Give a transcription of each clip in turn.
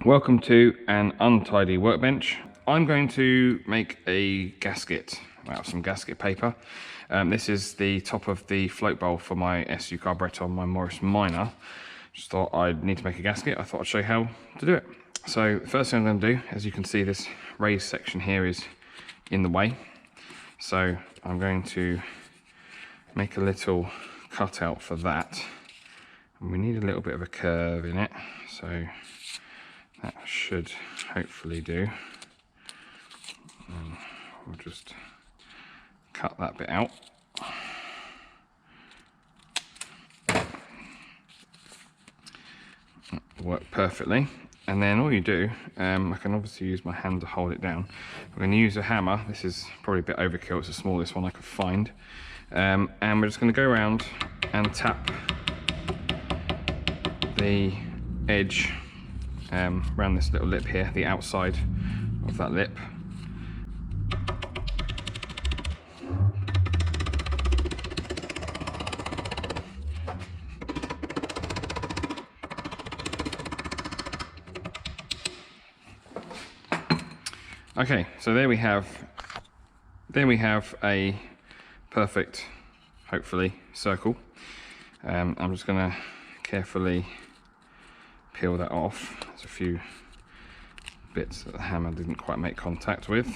Welcome to an untidy workbench. I'm going to make a gasket out of some gasket paper. This is the top of the float bowl for my SU carburetor on my Morris Minor. Just thought I'd need to make a gasket. I thought I'd show you how to do it. So the first thing I'm going to do, as you can see, this raised section here is in the way. So I'm going to make a little cutout for that. And we need a little bit of a curve in it. So that should hopefully do. And we'll just cut that bit out. That'll work perfectly. And then all you do, I can obviously use my hand to hold it down. I'm going to use a hammer. This is probably a bit overkill. It's the smallest one I could find. And we're just going to go around and tap the edge around this little lip here, the outside of that lip. Okay, so there we have a perfect, hopefully, circle. I'm just going to carefully peel that off. There's a few bits that the hammer didn't quite make contact with,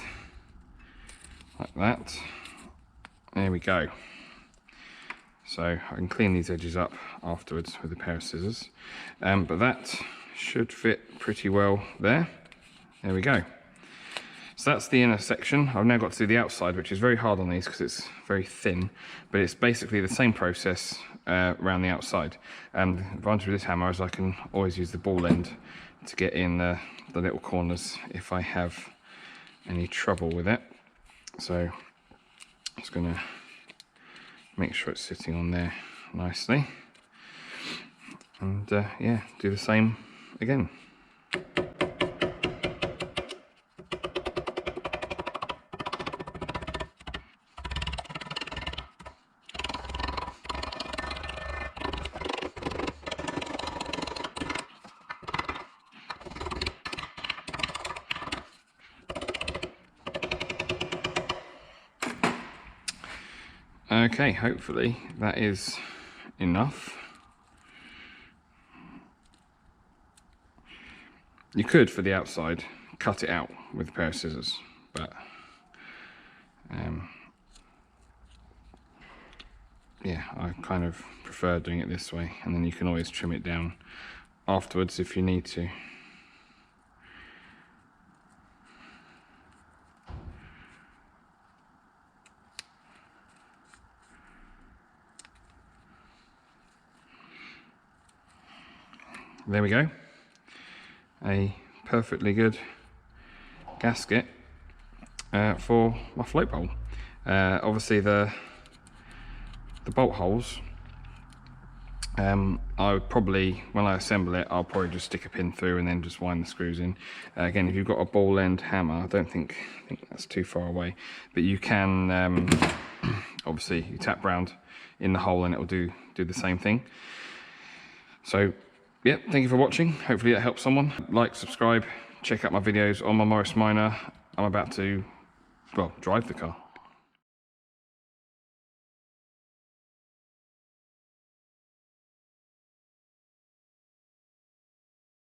like that. There we go. So I can clean these edges up afterwards with a pair of scissors, but that should fit pretty well there. There we go. So that's the inner section. I've now got to do the outside, which is very hard on these because it's very thin, but it's basically the same process around the outside. The advantage with this hammer is I can always use the ball end to get in the little corners if I have any trouble with it. So I'm just going to make sure it's sitting on there nicely. And yeah, do the same again. Okay, hopefully that is enough. You could, for the outside, cut it out with a pair of scissors, but yeah, I kind of prefer doing it this way, and then you can always trim it down afterwards if you need to. There we go, a perfectly good gasket for my float bowl. Obviously the bolt holes, I would probably, when I assemble it, I'll probably just stick a pin through and then just wind the screws in. Again, if you've got a ball end hammer, I don't think that's too far away, but you can obviously you tap round in the hole and it will do the same thing. So yeah, thank you for watching. Hopefully that helps someone. Like, subscribe, check out my videos on my Morris Minor. I'm about to, well, drive the car.